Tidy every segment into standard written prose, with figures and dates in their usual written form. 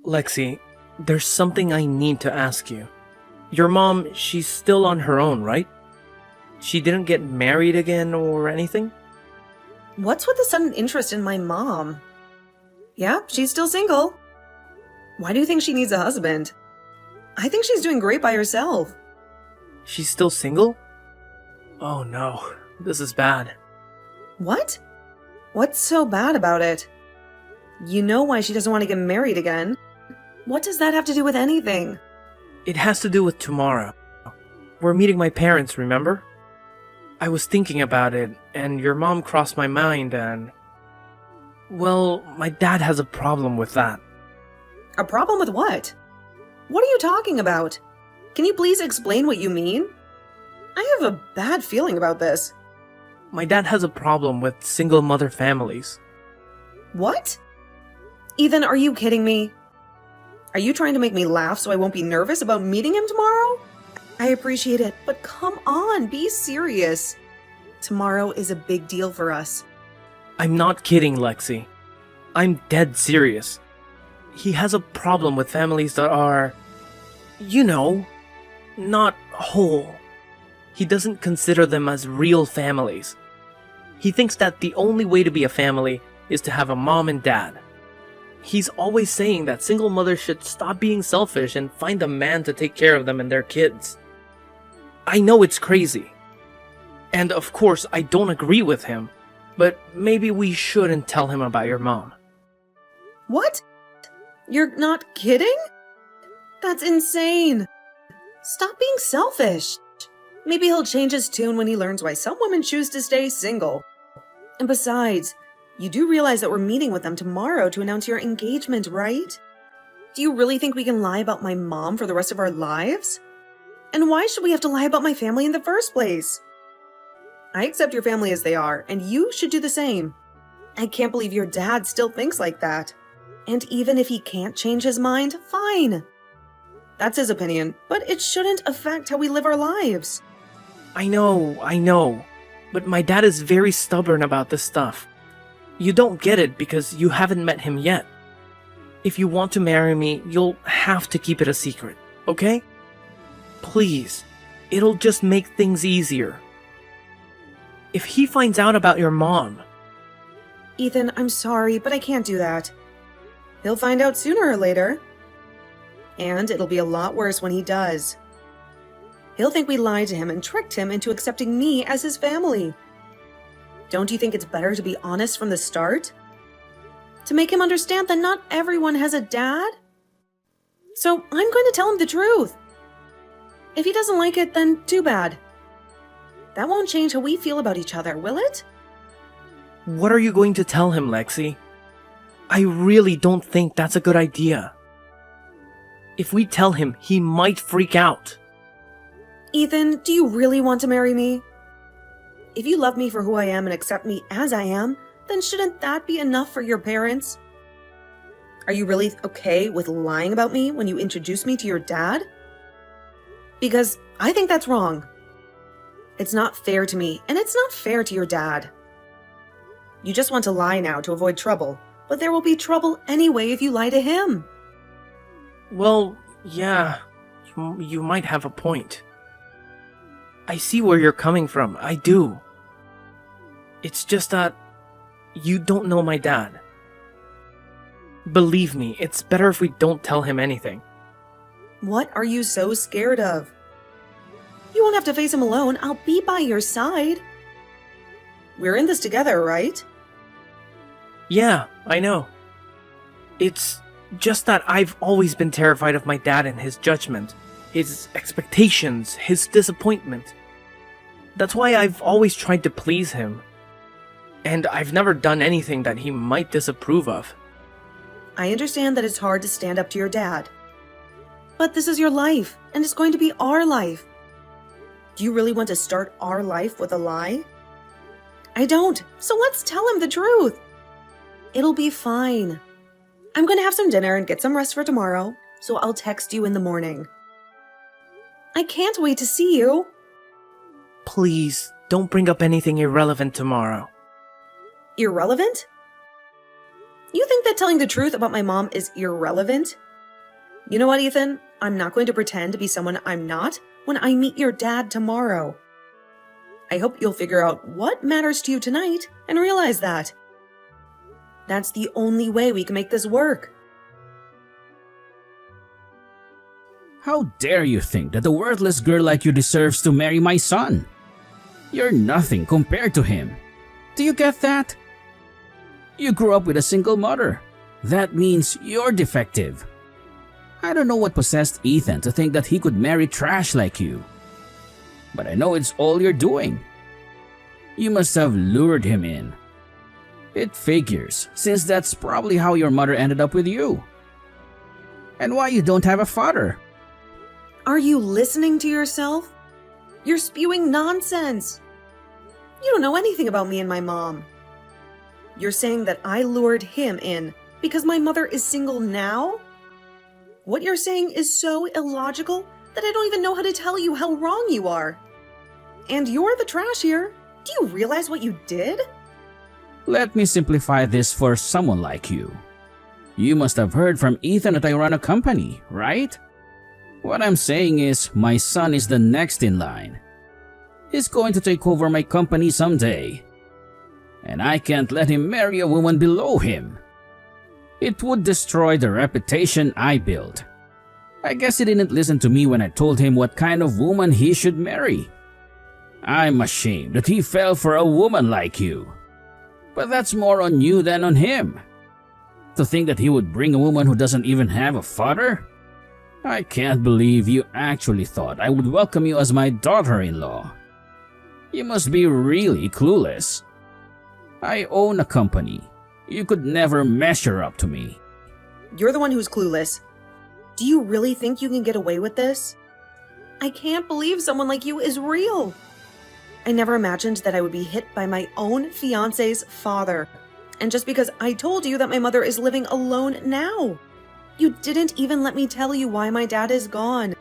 Lexi, there's something I need to ask you. Your mom, she's still on her own, right? She didn't get married again or anything? What's with the sudden interest in my mom? Yeah, she's still single. Why do you think she needs a husband? I think she's doing great by herself. She's still single? Oh no, this is bad. What? What's so bad about it? You know why she doesn't want to get married again. What does that have to do with anything? It has to do with tomorrow. We're meeting my parents, remember? I was thinking about it, and your mom crossed my mind, and... Well, my dad has a problem with that. A problem with what? What are you talking about? Can you please explain what you mean? I have a bad feeling about this. My dad has a problem with single mother families. What? Ethan, are you kidding me? Are you trying to make me laugh so I won't be nervous about meeting him tomorrow? I appreciate it, but come on, be serious. Tomorrow is a big deal for us. I'm not kidding, Lexi. I'm dead serious. He has a problem with families that are, not whole. He doesn't consider them as real families. He thinks that the only way to be a family is to have a mom and dad. He's always saying that single mothers should stop being selfish and find a man to take care of them and their kids. I know it's crazy. And of course, I don't agree with him, but maybe we shouldn't tell him about your mom. What? You're not kidding? That's insane. Stop being selfish. Maybe he'll change his tune when he learns why some women choose to stay single. And besides, you do realize that we're meeting with them tomorrow to announce your engagement, right? Do you really think we can lie about my mom for the rest of our lives? And why should we have to lie about my family in the first place? I accept your family as they are, and you should do the same. I can't believe your dad still thinks like that. And even if he can't change his mind, fine. That's his opinion, but it shouldn't affect how we live our lives. I know, but my dad is very stubborn about this stuff. You don't get it because you haven't met him yet. If you want to marry me, you'll have to keep it a secret, okay? Please, it'll just make things easier. If he finds out about your mom... Ethan, I'm sorry, but I can't do that. He'll find out sooner or later. And it'll be a lot worse when he does. He'll think we lied to him and tricked him into accepting me as his family. Don't you think it's better to be honest from the start? To make him understand that not everyone has a dad? So I'm going to tell him the truth. If he doesn't like it, then too bad. That won't change how we feel about each other, will it? What are you going to tell him, Lexi? I really don't think that's a good idea. If we tell him, he might freak out. Ethan, do you really want to marry me? If you love me for who I am and accept me as I am, then shouldn't that be enough for your parents? Are you really okay with lying about me when you introduce me to your dad? Because I think that's wrong. It's not fair to me, and it's not fair to your dad. You just want to lie now to avoid trouble, but there will be trouble anyway if you lie to him. Well, yeah, you might have a point. I see where you're coming from, I do. It's just that you don't know my dad. Believe me, it's better if we don't tell him anything. What are you so scared of? You won't have to face him alone. I'll be by your side. We're in this together, right? Yeah, I know. It's just that I've always been terrified of my dad and his judgment, his expectations, his disappointment. That's why I've always tried to please him. And I've never done anything that he might disapprove of. I understand that it's hard to stand up to your dad. But this is your life, and it's going to be our life. Do you really want to start our life with a lie? I don't, so let's tell him the truth. It'll be fine. I'm going to have some dinner and get some rest for tomorrow, so I'll text you in the morning. I can't wait to see you. Please, don't bring up anything irrelevant tomorrow. Irrelevant? You think that telling the truth about my mom is irrelevant? You know what, Ethan? I'm not going to pretend to be someone I'm not when I meet your dad tomorrow. I hope you'll figure out what matters to you tonight and realize that. That's the only way we can make this work. How dare you think that a worthless girl like you deserves to marry my son? You're nothing compared to him. Do you get that? You grew up with a single mother. That means you're defective. I don't know what possessed Ethan to think that he could marry trash like you. But I know it's all you're doing. You must have lured him in. It figures, since that's probably how your mother ended up with you. And why you don't have a father. Are you listening to yourself? You're spewing nonsense. You don't know anything about me and my mom. You're saying that I lured him in because my mother is single now? What you're saying is so illogical that I don't even know how to tell you how wrong you are. And you're the trash here. Do you realize what you did? Let me simplify this for someone like you. You must have heard from Ethan that I run a company, right? What I'm saying is, my son is the next in line. He's going to take over my company someday. And I can't let him marry a woman below him. It would destroy the reputation I built. I guess he didn't listen to me when I told him what kind of woman he should marry. I'm ashamed that he fell for a woman like you. But that's more on you than on him. To think that he would bring a woman who doesn't even have a father? I can't believe you actually thought I would welcome you as my daughter-in-law. You must be really clueless. I own a company. You could never measure up to me. You're the one who's clueless. Do you really think you can get away with this? I can't believe someone like you is real. I never imagined that I would be hit by my own fiancé's father. And just because I told you that my mother is living alone now. You didn't even let me tell you why my dad is gone.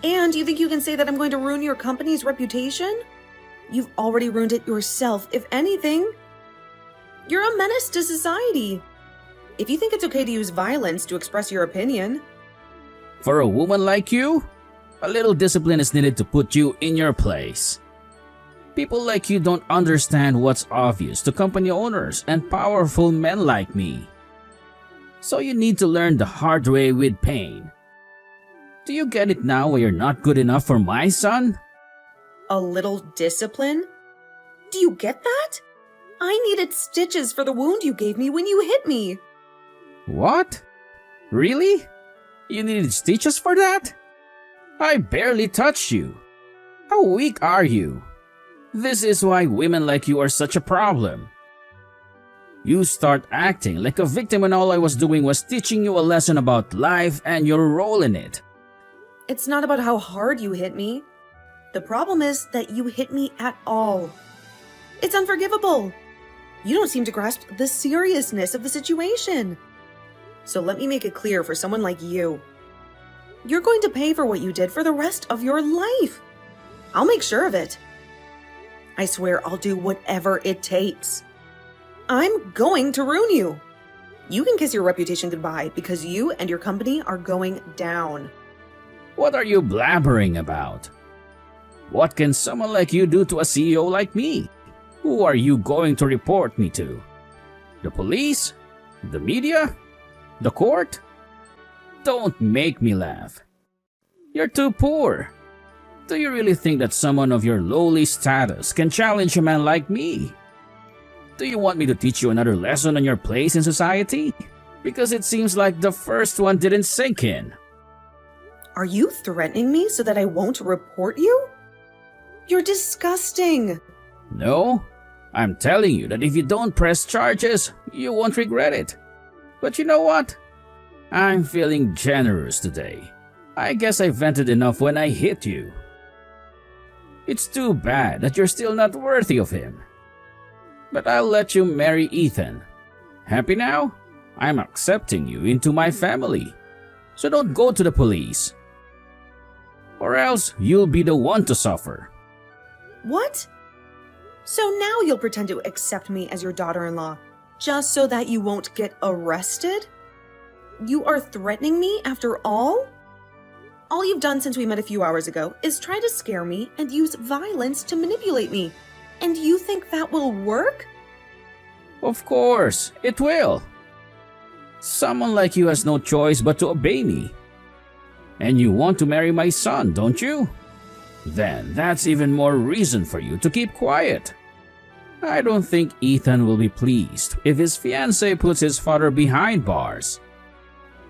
And you think you can say that I'm going to ruin your company's reputation? You've already ruined it yourself, if anything. You're a menace to society. If you think it's okay to use violence to express your opinion. For a woman like you, a little discipline is needed to put you in your place. People like you don't understand what's obvious to company owners and powerful men like me. So you need to learn the hard way with pain. Do you get it now why you're not good enough for my son? A little discipline? Do you get that? I needed stitches for the wound you gave me when you hit me. What? Really? You needed stitches for that? I barely touched you. How weak are you? This is why women like you are such a problem. You start acting like a victim when all I was doing was teaching you a lesson about life and your role in it. It's not about how hard you hit me. The problem is that you hit me at all. It's unforgivable. You don't seem to grasp the seriousness of the situation. So let me make it clear for someone like you. You're going to pay for what you did for the rest of your life. I'll make sure of it. I swear I'll do whatever it takes. I'm going to ruin you. You can kiss your reputation goodbye because you and your company are going down. What are you blabbering about? What can someone like you do to a CEO like me? Who are you going to report me to? The police? The media? The court? Don't make me laugh. You're too poor. Do you really think that someone of your lowly status can challenge a man like me? Do you want me to teach you another lesson on your place in society? Because it seems like the first one didn't sink in. Are you threatening me so that I won't report you? You're disgusting. No, I'm telling you that if you don't press charges, you won't regret it. But you know what? I'm feeling generous today. I guess I vented enough when I hit you. It's too bad that you're still not worthy of him. But I'll let you marry Ethan. Happy now? I'm accepting you into my family. So don't go to the police. Or else you'll be the one to suffer. What? So now you'll pretend to accept me as your daughter-in-law, just so that you won't get arrested? You are threatening me after all? All you've done since we met a few hours ago is try to scare me and use violence to manipulate me. And you think that will work? Of course, it will. Someone like you has no choice but to obey me. And you want to marry my son, don't you? Then that's even more reason for you to keep quiet. I don't think Ethan will be pleased if his fiancée puts his father behind bars.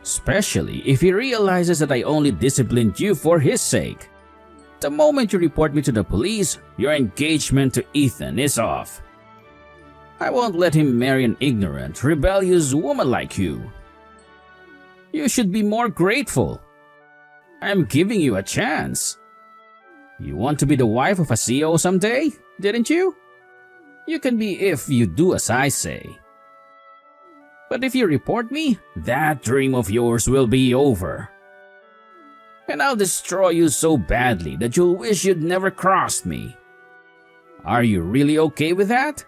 Especially if he realizes that I only disciplined you for his sake. The moment you report me to the police, your engagement to Ethan is off. I won't let him marry an ignorant, rebellious woman like you. You should be more grateful. I'm giving you a chance. You want to be the wife of a CEO someday, didn't you? You can be if you do as I say. But if you report me, that dream of yours will be over. And I'll destroy you so badly that you'll wish you'd never crossed me. Are you really okay with that?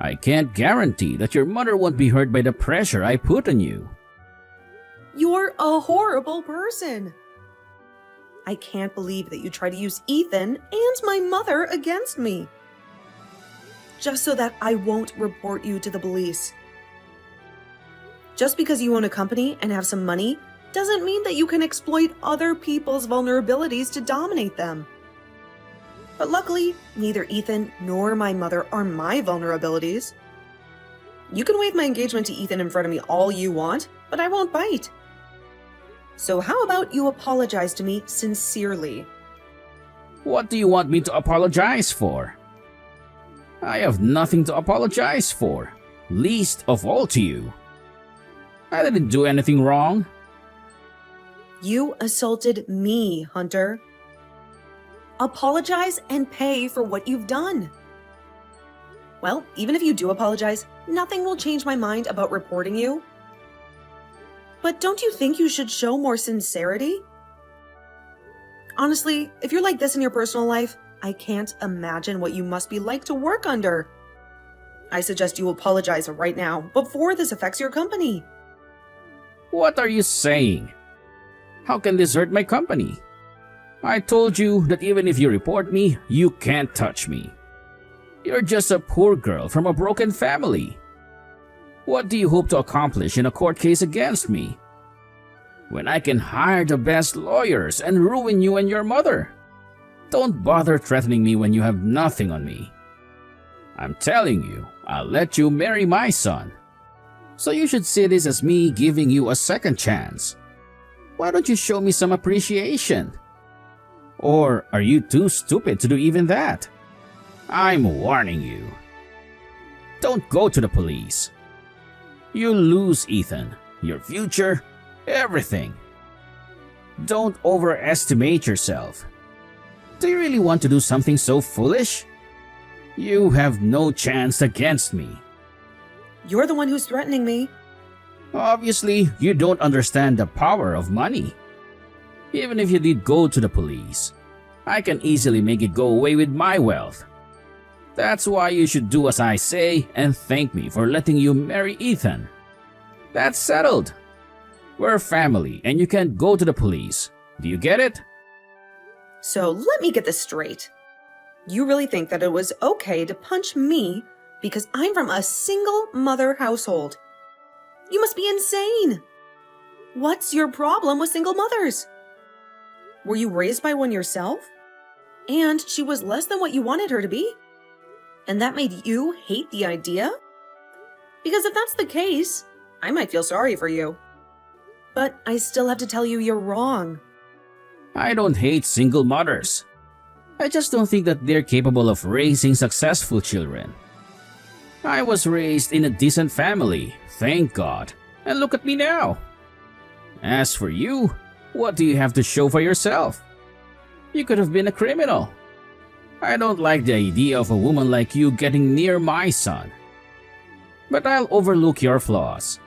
I can't guarantee that your mother won't be hurt by the pressure I put on you. You're a horrible person. I can't believe that you try to use Ethan and my mother against me. Just so that I won't report you to the police. Just because you own a company and have some money doesn't mean that you can exploit other people's vulnerabilities to dominate them. But luckily, neither Ethan nor my mother are my vulnerabilities. You can waive my engagement to Ethan in front of me all you want, but I won't bite. So how about you apologize to me sincerely? What do you want me to apologize for? I have nothing to apologize for, least of all to you. I didn't do anything wrong. You assaulted me, Hunter. Apologize and pay for what you've done. Well, even if you do apologize, nothing will change my mind about reporting you. But don't you think you should show more sincerity? Honestly, if you're like this in your personal life, I can't imagine what you must be like to work under. I suggest you apologize right now before this affects your company. What are you saying? How can this hurt my company? I told you that even if you report me, you can't touch me. You're just a poor girl from a broken family. What do you hope to accomplish in a court case against me? When I can hire the best lawyers and ruin you and your mother. Don't bother threatening me when you have nothing on me. I'm telling you, I'll let you marry my son. So you should see this as me giving you a second chance. Why don't you show me some appreciation? Or are you too stupid to do even that? I'm warning you. Don't go to the police. You'll lose Ethan, your future, everything. Don't overestimate yourself. Do you really want to do something so foolish? You have no chance against me. You're the one who's threatening me. Obviously, you don't understand the power of money. Even if you did go to the police, I can easily make it go away with my wealth. That's why you should do as I say and thank me for letting you marry Ethan. That's settled. We're family and you can't go to the police. Do you get it? So let me get this straight. You really think that it was okay to punch me because I'm from a single mother household? You must be insane. What's your problem with single mothers? Were you raised by one yourself? And she was less than what you wanted her to be? And that made you hate the idea? Because if that's the case, I might feel sorry for you. But I still have to tell you you're wrong. I don't hate single mothers. I just don't think that they're capable of raising successful children. I was raised in a decent family, thank God. And look at me now. As for you, what do you have to show for yourself? You could have been a criminal. I don't like the idea of a woman like you getting near my son. But I'll overlook your flaws.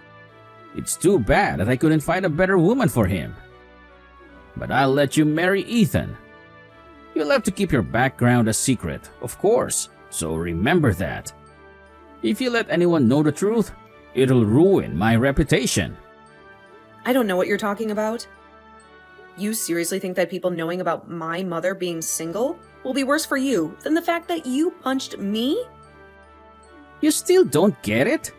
It's too bad that I couldn't find a better woman for him. But I'll let you marry Ethan. You'll have to keep your background a secret, of course, so remember that. If you let anyone know the truth, it'll ruin my reputation. I don't know what you're talking about. You seriously think that people knowing about my mother being single will be worse for you than the fact that you punched me? You still don't get it?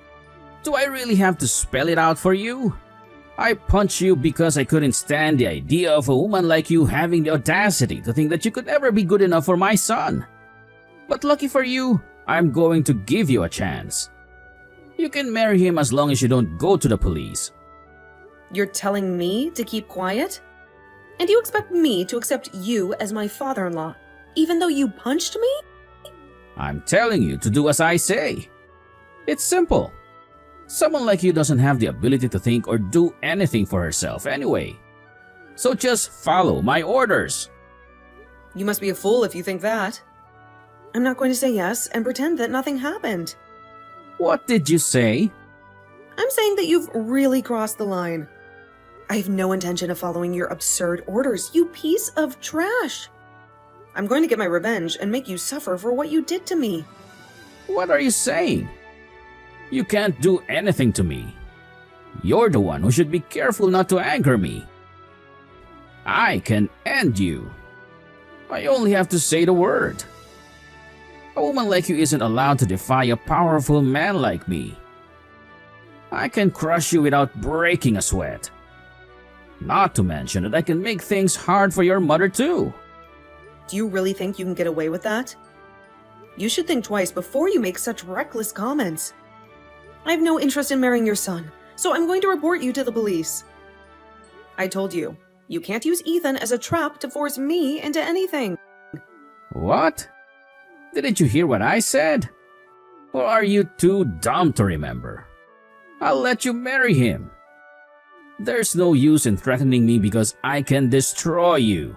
Do I really have to spell it out for you? I punched you because I couldn't stand the idea of a woman like you having the audacity to think that you could ever be good enough for my son. But lucky for you, I'm going to give you a chance. You can marry him as long as you don't go to the police. You're telling me to keep quiet? And you expect me to accept you as my father-in-law, even though you punched me? I'm telling you to do as I say. It's simple. Someone like you doesn't have the ability to think or do anything for herself anyway. So just follow my orders. You must be a fool if you think that. I'm not going to say yes and pretend that nothing happened. What did you say? I'm saying that you've really crossed the line. I have no intention of following your absurd orders, you piece of trash. I'm going to get my revenge and make you suffer for what you did to me. What are you saying? You can't do anything to me. You're the one who should be careful not to anger me. I can end you. I only have to say the word. A woman like you isn't allowed to defy a powerful man like me. I can crush you without breaking a sweat. Not to mention that I can make things hard for your mother too. Do you really think you can get away with that? You should think twice before you make such reckless comments. I have no interest in marrying your son, so I'm going to report you to the police. I told you, you can't use Ethan as a trap to force me into anything. What? Didn't you hear what I said? Or are you too dumb to remember? I'll let you marry him. There's no use in threatening me because I can destroy you.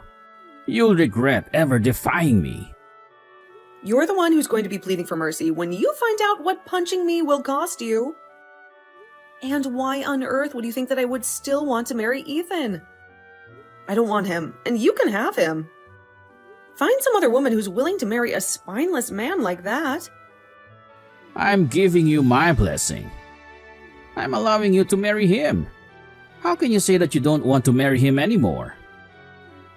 You'll regret ever defying me. You're the one who's going to be pleading for mercy when you find out what punching me will cost you. And why on earth would you think that I would still want to marry Ethan? I don't want him, and you can have him. Find some other woman who's willing to marry a spineless man like that. I'm giving you my blessing. I'm allowing you to marry him. How can you say that you don't want to marry him anymore?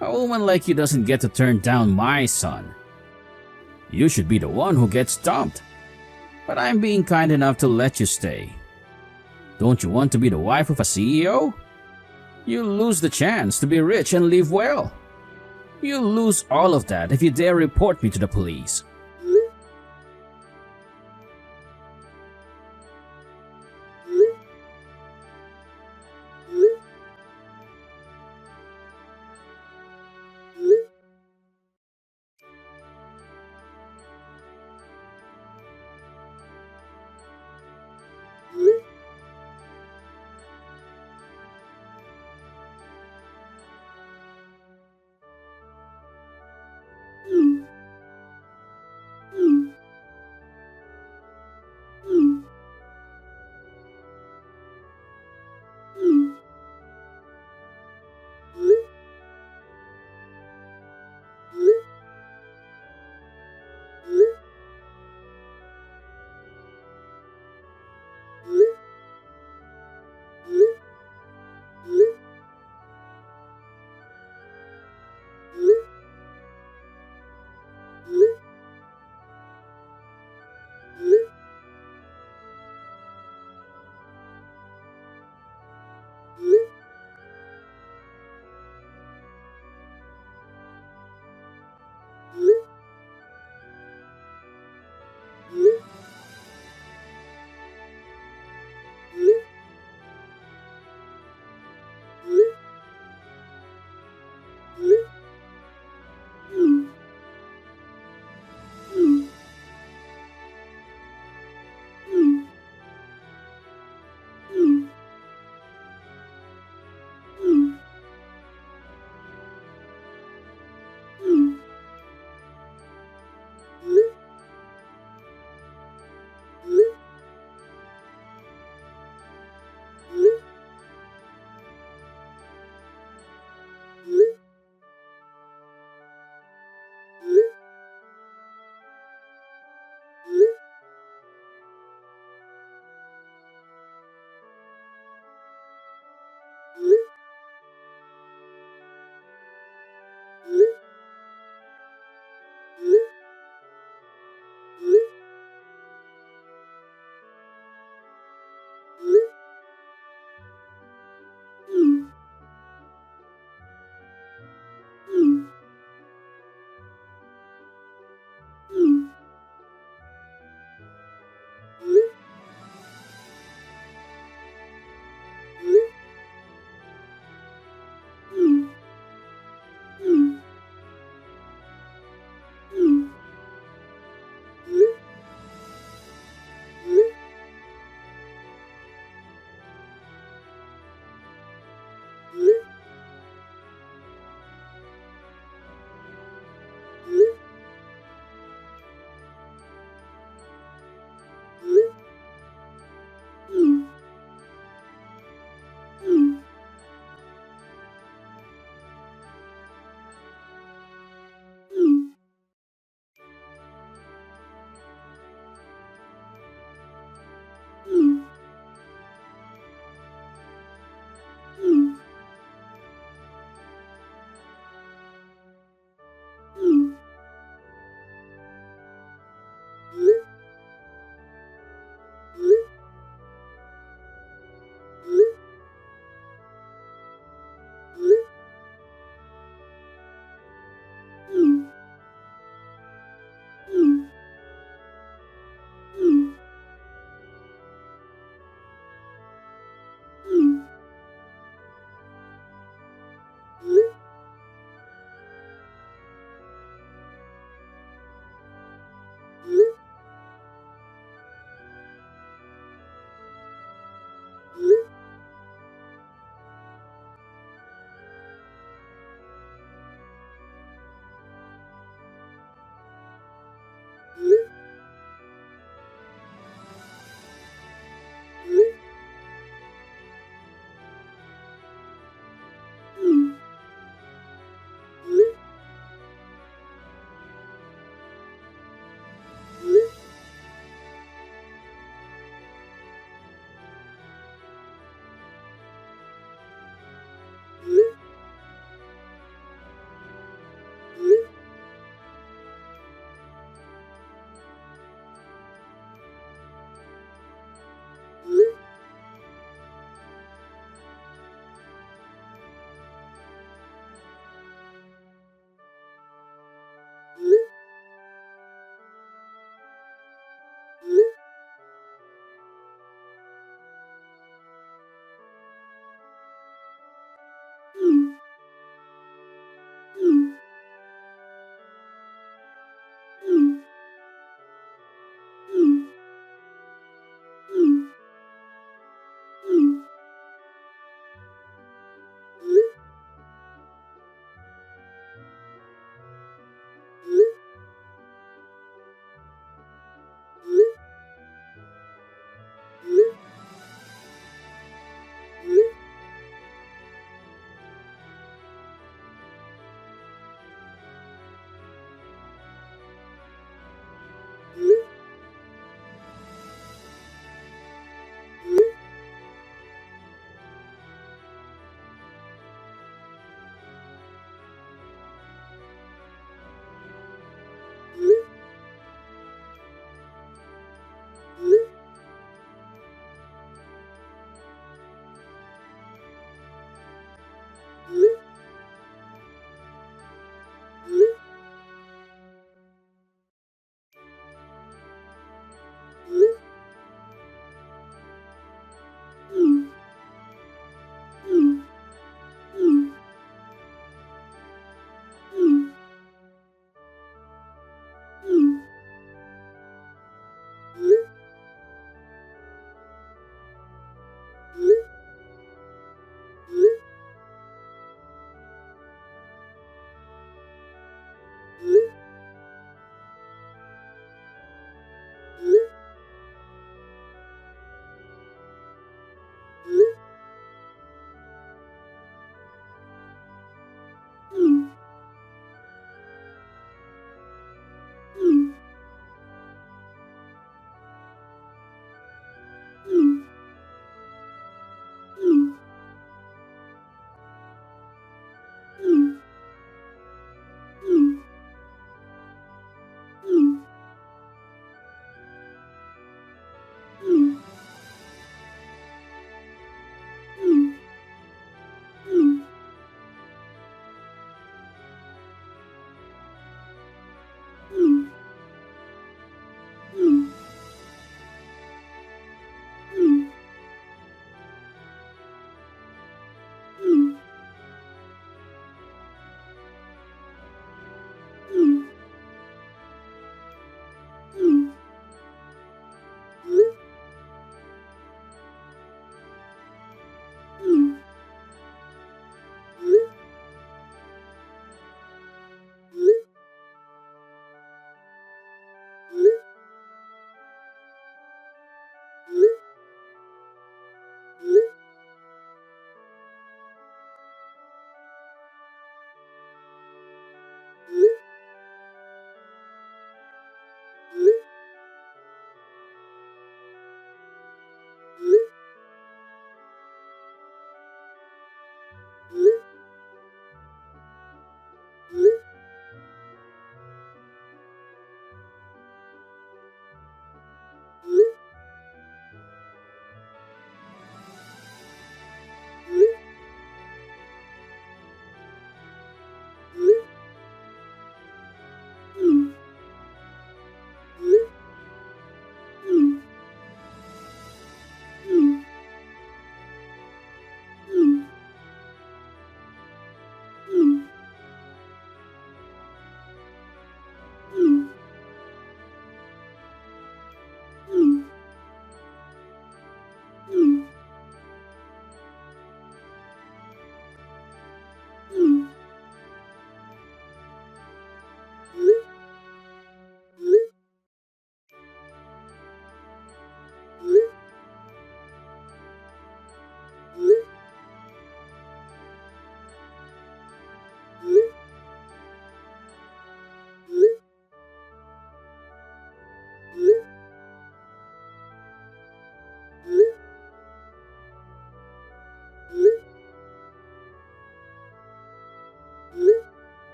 A woman like you doesn't get to turn down my son. You should be the one who gets dumped. But I'm being kind enough to let you stay. Don't you want to be the wife of a CEO? You'll lose the chance to be rich and live well. You'll lose all of that if you dare report me to the police.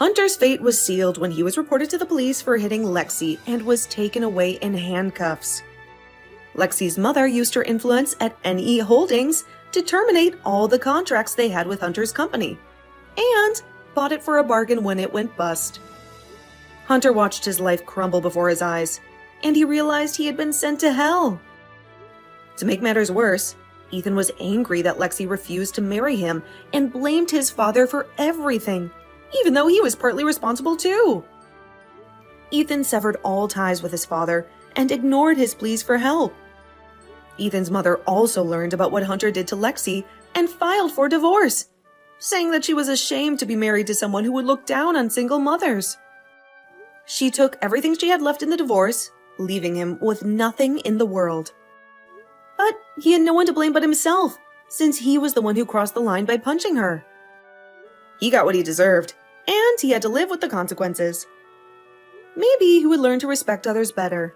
Hunter's fate was sealed when he was reported to the police for hitting Lexi and was taken away in handcuffs. Lexi's mother used her influence at NE Holdings to terminate all the contracts they had with Hunter's company, and bought it for a bargain when it went bust. Hunter watched his life crumble before his eyes, and he realized he had been sent to hell. To make matters worse, Ethan was angry that Lexi refused to marry him and blamed his father for everything, even though he was partly responsible too. Ethan severed all ties with his father and ignored his pleas for help. Ethan's mother also learned about what Hunter did to Lexi and filed for divorce, saying that she was ashamed to be married to someone who would look down on single mothers. She took everything she had left in the divorce, leaving him with nothing in the world. But he had no one to blame but himself, since he was the one who crossed the line by punching her. He got what he deserved, and he had to live with the consequences. Maybe he would learn to respect others better.